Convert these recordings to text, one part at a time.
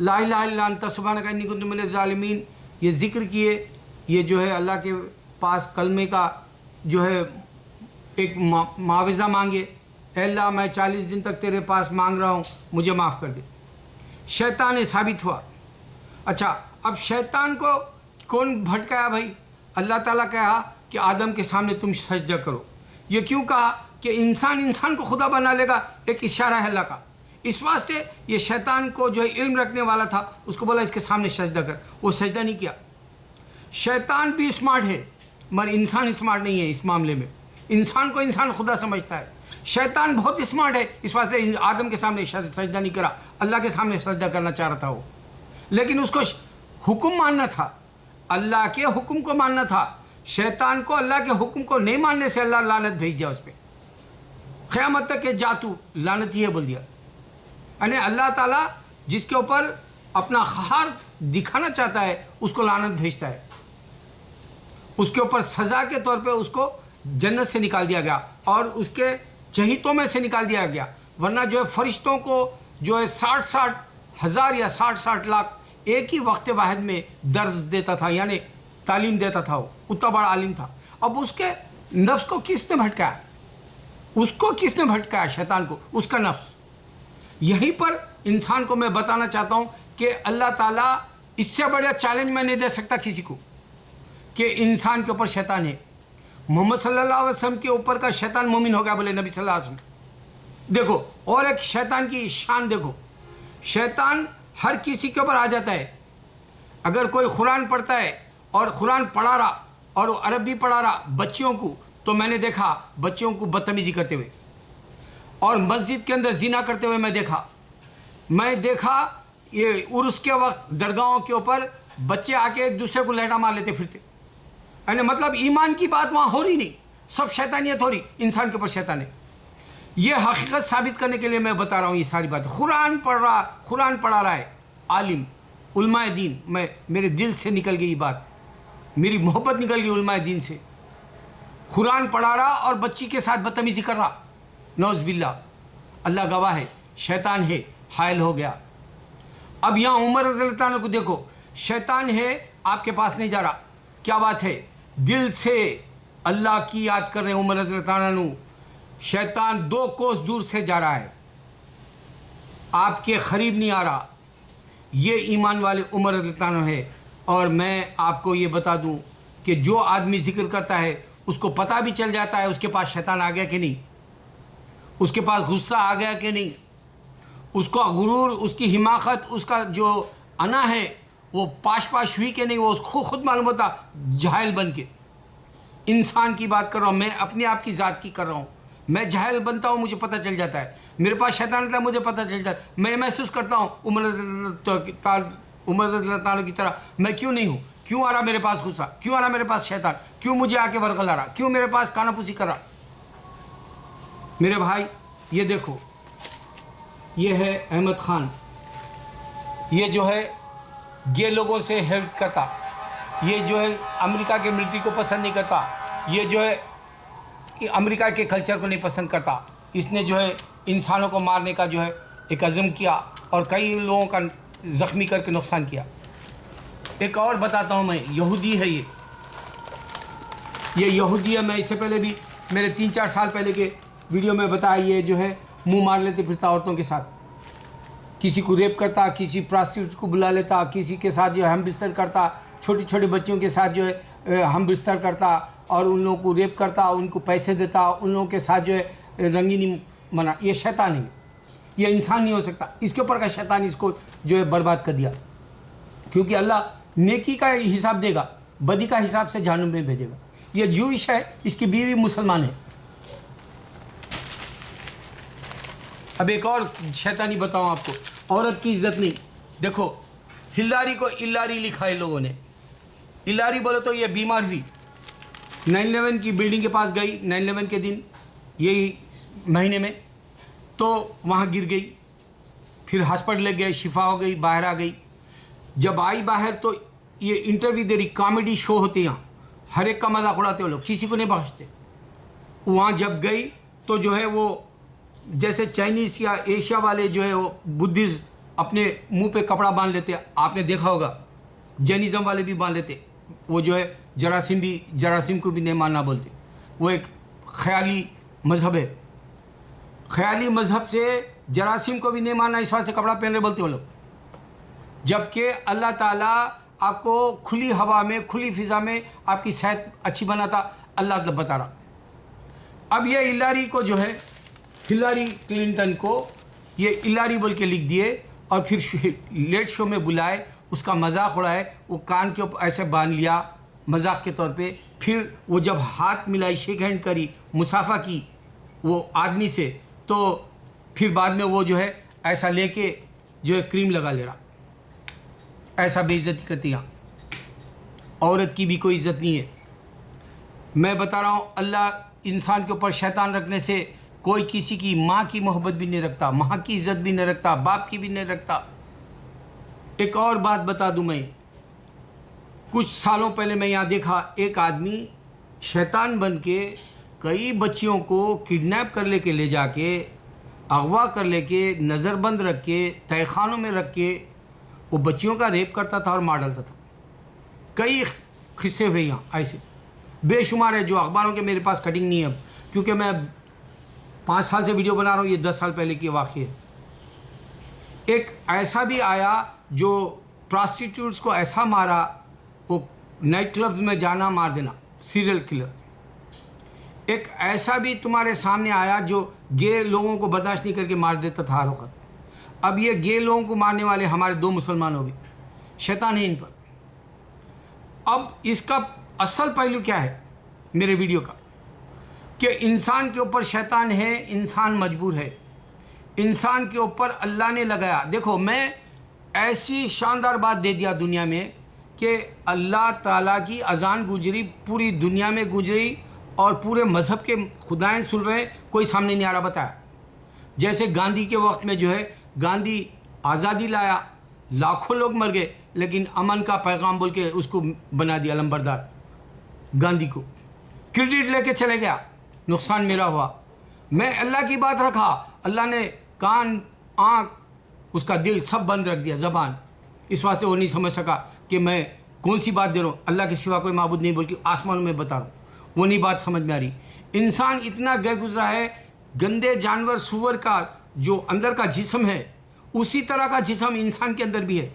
لا الہ الا انت سبحانک انی کنت من الظالمین یہ ذکر کیے. یہ جو ہے اللہ کے پاس کلمے کا جو ہے ایک معاوضہ مانگے. اے اللہ میں 40 دن تک تیرے پاس مانگ رہا ہوں, مجھے معاف کر دے. شیطان ثابت ہوا. اچھا اب شیطان کو کون بھٹکایا بھائی؟ اللہ تعالیٰ کہا کہ آدم کے سامنے تم سجدہ کرو. یہ کیوں کہا کہ انسان کو خدا بنا لے گا؟ ایک اشارہ ہے اللہ کا. اس واسطے یہ شیطان کو جو علم رکھنے والا تھا اس کو بولا اس کے سامنے سجدہ کر. وہ سجدہ نہیں کیا. شیطان بھی اسمارٹ ہے مگر انسان اسمارٹ نہیں ہے اس معاملے میں. انسان کو انسان خدا سمجھتا ہے. شیطان بہت اسمارٹ ہے, اس واسطے آدم کے سامنے سجدہ نہیں کرا. اللہ کے سامنے سجدہ کرنا چاہ رہا تھا وہ, لیکن اس کو حکم ماننا تھا, اللہ کے حکم کو ماننا تھا. شیطان کو اللہ کے حکم کو نہیں ماننے سے اللہ لعنت بھیج دیا اس پہ. قیامت تک کہ جا تو لعنتی ہے بول دیا. یعنی اللہ تعالیٰ جس کے اوپر اپنا قہر دکھانا چاہتا ہے اس کو لعنت بھیجتا ہے. اس کے اوپر سزا کے طور پہ اس کو جنت سے نکال دیا گیا اور اس کے چہیتوں میں سے نکال دیا گیا. ورنہ جو ہے فرشتوں کو جو ہے 60 ہزار یا 60 لاکھ ایک ہی وقت واحد میں درس دیتا تھا, یعنی تعلیم دیتا تھا. وہ اتنا بڑا عالم تھا. اب اس کے نفس کو کس نے بھٹکایا؟ اس کو کس نے بھٹکایا؟ شیطان کو, اس کا نفس. یہیں پر انسان کو میں بتانا چاہتا ہوں کہ اللہ تعالیٰ اس سے بڑا چیلنج میں نہیں دے سکتا کسی کو کہ انسان کے اوپر شیطان ہے. محمد صلی اللہ علیہ وسلم کے اوپر کا شیطان مومن ہو گیا بولے نبی صلی اللہ علیہ وسلم. دیکھو اور ایک شیطان کی شان دیکھو. شیطان ہر کسی کے اوپر آ جاتا ہے. اگر کوئی قرآن پڑھتا ہے اور قرآن پڑھا رہا اور عربی پڑھا رہا بچیوں کو, تو میں نے دیکھا بچیوں کو بدتمیزی کرتے ہوئے اور مسجد کے اندر زنا کرتے ہوئے میں دیکھا یہ عرس کے وقت درگاہوں کے اوپر بچے آ کے ایک دوسرے کو لہٹا مار لیتے پھرتے. یعنی مطلب ایمان کی بات وہاں ہو رہی نہیں, سب شیطانیت ہو رہی, انسان کے اوپر شیطان ہے. یہ حقیقت ثابت کرنے کے لیے میں بتا رہا ہوں یہ ساری باتیں. قرآن پڑھا رہا ہے عالم علماء دین. میرے دل سے نکل گئی بات, میری محبت نکل گئی علماء دین سے. قرآن پڑھا رہا اور بچی کے ساتھ بدتمیزی کر رہا, نعوذ باللہ. اللہ گواہ ہے شیطان ہے, حائل ہو گیا. اب یہاں عمر رضی اللہ عنہ کو دیکھو, شیطان ہے آپ کے پاس نہیں جا رہا. کیا بات ہے, دل سے اللہ کی یاد کر رہے ہیں عمر رضی اللہ عنہ. شیطان 2 کوس دور سے جا رہا ہے, آپ کے قریب نہیں آ رہا. یہ ایمان والے عمر رضی اللہ عنہ ہے. اور میں آپ کو یہ بتا دوں کہ جو آدمی ذکر کرتا ہے اس کو پتہ بھی چل جاتا ہے اس کے پاس شیطان آ گیا کہ نہیں, اس کے پاس غصہ آ گیا کہ نہیں, اس کا غرور, اس کی حماقت, اس کا جو انا ہے وہ پاش ہوئی کہ نہیں, وہ اس کو خود معلوم ہوتا جاہل بن کے. انسان کی بات کر رہا ہوں, میں اپنے آپ کی ذات کی کر رہا ہوں. میں جاہل بنتا ہوں, مجھے پتہ چل جاتا ہے. میرے پاس شیطان آتا ہے, مجھے پتہ چل جاتا ہے. میں محسوس کرتا ہوں عمر رضی اللہ تعالیٰ کی طرح میں کیوں نہیں ہوں, کیوں آ رہا میرے پاس غصہ, کیوں آ رہا میرے پاس شیطان, کیوں مجھے آ کے ورغلا رہا, کیوں میرے پاس کانا پوسی کر رہا. میرے بھائی یہ دیکھو, یہ ہے احمد خان. یہ جو ہے گے لوگوں سے ہیلپ کرتا, یہ جو ہے امریکہ کے ملٹری کو پسند نہیں کرتا, یہ جو ہے امریکہ کے کلچر کو نہیں پسند کرتا. اس نے جو ہے انسانوں کو مارنے کا جو ہے ایک عزم کیا اور کئی لوگوں کا زخمی کر کے نقصان کیا. ایک اور بتاتا ہوں میں, یہودی ہے یہ یہودی ہے. میں اس سے پہلے بھی میرے 3-4 سال پہلے کے ویڈیو میں بتایا, یہ جو ہے منہ مار لیتے پھرتا عورتوں کے ساتھ, کسی کو ریپ کرتا, کسی پراسٹیٹیوٹ کو بلا لیتا, کسی کے ساتھ جو ہے ہم بستر کرتا, چھوٹے بچوں کے ساتھ جو ہے ہم بستر کرتا اور ان لوگوں کو ریپ کرتا, ان کو پیسے دیتا, ان لوگوں کے ساتھ جو ہے رنگینی منا. یہ شیطان ہے, یہ انسان نہیں ہو سکتا. اس کے اوپر کا شیطان اس کو جو ہے برباد کر دیا, کیونکہ اللہ نیکی کا حساب دے گا, بدی کا حساب سے جہنم میں بھیجے گا. یہ جوئش ہے, اس کی بیوی مسلمان ہے. اب ایک اور شیطانی بتاؤں آپ کو, عورت کی عزت نہیں. دیکھو ہلاری کو الاری لکھا ہے لوگوں نے. الاری بولے تو یہ بیمار ہوئی, 9/11 کی بلڈنگ کے پاس گئی 9/11 کے دن, یہی مہینے میں, تو وہاں گر گئی, پھر ہاسپٹل لے گئے, شفا ہو گئی, باہر آ گئی. جب آئی باہر تو یہ انٹرویو دے رہی, کامیڈی شو ہوتے یہاں, ہر ایک کا مذاق اڑاتے وہ لوگ, کسی کو نہیں بخشتے. وہاں جب گئی تو جو ہے وہ جیسے چائنیز یا ایشیا والے جو ہے وہ بدھزم اپنے منہ پہ کپڑا باندھ لیتے. آپ نے دیکھا ہوگا جینزم والے بھی باندھ لیتے. وہ جو ہے جراثیم کو بھی نہیں ماننا بولتے. وہ ایک خیالی مذہب ہے. خیالی مذہب سے جراثیم کو بھی نہیں ماننا اس واسطے کپڑا پہن رہے بولتے وہ لوگ. جبکہ اللہ تعالیٰ آپ کو کھلی ہوا میں کھلی فضا میں آپ کی صحت اچھی بناتا. اللہ بتا رہا. اب یہ ہلاری کو جو ہے ہلاری کلنٹن کو یہ ہلاری بول کے لکھ دیے اور پھر لیٹ شو میں بلائے, اس کا مذاق اڑائے. وہ کان کے اوپر ایسے باندھ لیا مذاق کے طور پہ. پھر وہ جب ہاتھ ملائی شیک ہینڈ کری مصافحہ کی وہ آدمی سے, تو پھر بعد میں وہ جو ہے ایسا لے کے جو ہے کریم لگا لے رہا. ایسا بے عزتی کرتی. یہاں عورت کی بھی کوئی عزت نہیں ہے. میں بتا رہا ہوں اللہ انسان کے اوپر شیطان رکھنے سے کوئی کسی کی ماں کی محبت بھی نہیں رکھتا, ماں کی عزت بھی نہیں رکھتا, باپ کی بھی نہیں رکھتا. ایک اور بات بتا دوں میں, کچھ سالوں پہلے میں یہاں دیکھا ایک آدمی شیطان بن کے کئی بچیوں کو کڈنیپ کر لے جا کے اغوا کر لے کے نظر بند رکھ کے تہہ خانوں میں رکھ کے وہ بچیوں کا ریپ کرتا تھا اور مار ڈالتا تھا. کئی قصے ہوئے یہاں ایسے بے شمار ہے جو اخباروں کے میرے پاس کٹنگ نہیں ہے اب, کیونکہ میں 5 سال سے ویڈیو بنا رہا ہوں. یہ 10 سال پہلے کی واقعہ ہے. ایک ایسا بھی آیا جو پراسٹیٹیوٹس کو ایسا مارا, وہ نائٹ کلبز میں جانا مار دینا, سیریل کلر. ایک ایسا بھی تمہارے سامنے آیا جو گے لوگوں کو برداشت نہیں کر کے مار دیتا تھا ہر وقت. اب یہ گے لوگوں کو مارنے والے ہمارے 2 مسلمان ہو گئے. شیطان ہے ان پر. اب اس کا اصل پہلو کیا ہے میرے ویڈیو کا, کہ انسان کے اوپر شیطان ہے, انسان مجبور ہے. انسان کے اوپر اللہ نے لگایا. دیکھو میں ایسی شاندار بات دے دیا دنیا میں کہ اللہ تعالیٰ کی اذان گزری, پوری دنیا میں گزری, اور پورے مذہب کے خدائیں سن رہے, کوئی سامنے نہیں آ رہا. بتایا جیسے گاندھی کے وقت میں جو ہے گاندھی آزادی لایا, لاکھوں لوگ مر گئے, لیکن امن کا پیغام بول کے اس کو بنا دیا علمبردار. گاندھی کو کریڈٹ لے کے چلے گیا, نقصان میرا ہوا. میں اللہ کی بات رکھا, اللہ نے کان آنکھ اس کا دل سب بند رکھ دیا, زبان. اس واسطے وہ نہیں سمجھ سکا کہ میں کون سی بات دے رہا ہوں. اللہ کے سوا کوئی معبود نہیں بول کے آسمانوں میں بتا رہا ہوں, وہ نہیں بات سمجھ میں آ رہی. انسان اتنا گئے گزرا ہے, گندے جانور سور کا جو اندر کا جسم ہے اسی طرح کا جسم انسان کے اندر بھی ہے,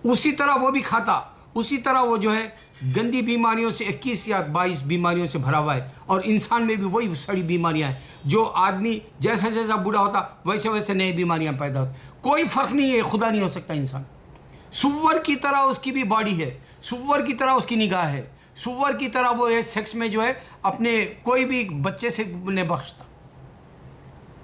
اسی طرح وہ بھی کھاتا, اسی طرح وہ جو ہے گندی بیماریوں سے 21 یا 22 بیماریوں سے بھرا ہوا ہے. اور انسان میں بھی وہی سڑی بیماریاں ہیں. جو آدمی جیسا جیسا بوڑھا ہوتا ویسے ویسے نئی بیماریاں پیدا ہوتی. کوئی فرق نہیں ہے, خدا نہیں ہو سکتا انسان. سور کی طرح اس کی بھی باڈی ہے, سور کی طرح اس کی نگاہ ہے, سور کی طرح وہ ہے سیکس میں جو ہے اپنے کوئی بھی بچے سے نہیں بخشتا.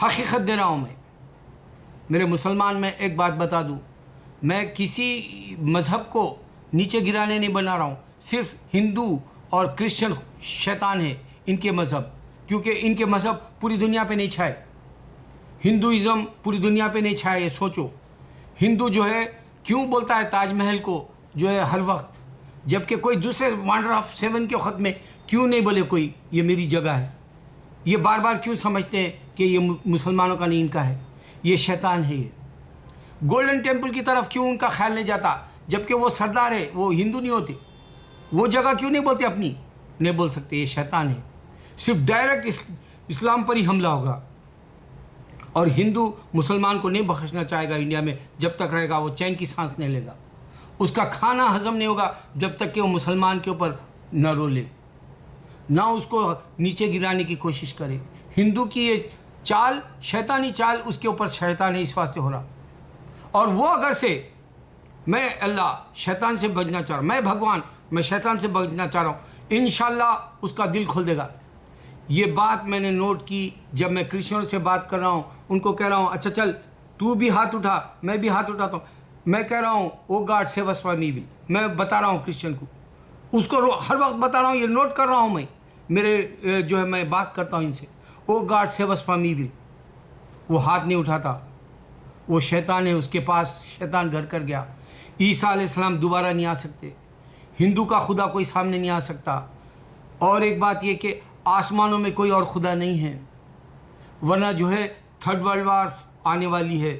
حقیقت دے رہا ہوں میں. میرے مسلمان, میں ایک بات بتا دوں, میں کسی مذہب کو نیچے گرانے نہیں بنا رہا ہوں. صرف ہندو اور کرسچن شیطان ہے ان کے مذہب, کیونکہ ان کے مذہب پوری دنیا پہ نہیں چھائے. ہندوازم پوری دنیا پہ نہیں چھائے. یہ سوچو, ہندو جو ہے کیوں بولتا ہے تاج محل کو جو ہے ہر وقت, جبکہ کوئی دوسرے وانڈر آف 7 کے وقت میں کیوں نہیں بولے کوئی یہ میری جگہ ہے. یہ بار بار کیوں سمجھتے ہیں کہ یہ مسلمانوں کا نہیں ان کا ہے, یہ شیطان ہے. یہ گولڈن ٹیمپل کی طرف کیوں ان کا خیال نہیں جاتا, جبکہ وہ سردار ہے, وہ ہندو نہیں ہوتے. وہ جگہ کیوں نہیں بولتے اپنی, نہیں بول سکتے. یہ شیطان ہے. صرف ڈائریکٹ اسلام پر ہی حملہ ہوگا, اور ہندو مسلمان کو نہیں بخشنا چاہے گا انڈیا میں. جب تک رہے گا وہ چین کی سانس نہیں لے گا. اس کا کھانا ہضم نہیں ہوگا جب تک کہ وہ مسلمان کے اوپر نہ رولے, نہ اس کو نیچے گرانے کی کوشش کرے. ہندو کی یہ چال شیطانی چال اس کے اوپر شیطان ہے اس واسطے ہو رہا. اور وہ اگر سے میں اللہ شیطان سے بچنا چاہ رہا ہوں, میں بھگوان میں شیطان سے بچنا چاہ رہا ہوں, انشاءاللہ اس کا دل کھول دے گا. یہ بات میں نے نوٹ کی جب میں کرسچنوں سے بات کر رہا ہوں. ان کو کہہ رہا ہوں اچھا چل تو بھی ہاتھ اٹھا, میں بھی ہاتھ اٹھاتا ہوں. میں کہہ رہا ہوں oh God save us from evil. میں بتا رہا ہوں کرسچن کو, اس کو ہر وقت بتا رہا ہوں, یہ نوٹ کر رہا ہوں میں. میرے جو ہے میں بات کرتا ہوں ان سے, oh God save us from evil. وہ ہاتھ نہیں اٹھاتا, وہ شیطان ہے, اس کے پاس شیطان گھر کر گیا. عیسیٰ علیہ السلام دوبارہ نہیں آ سکتے. ہندو کا خدا کوئی سامنے نہیں آ سکتا. اور ایک بات یہ کہ آسمانوں میں کوئی اور خدا نہیں ہے, ورنہ جو ہے 3rd ورلڈ وار آنے والی ہے.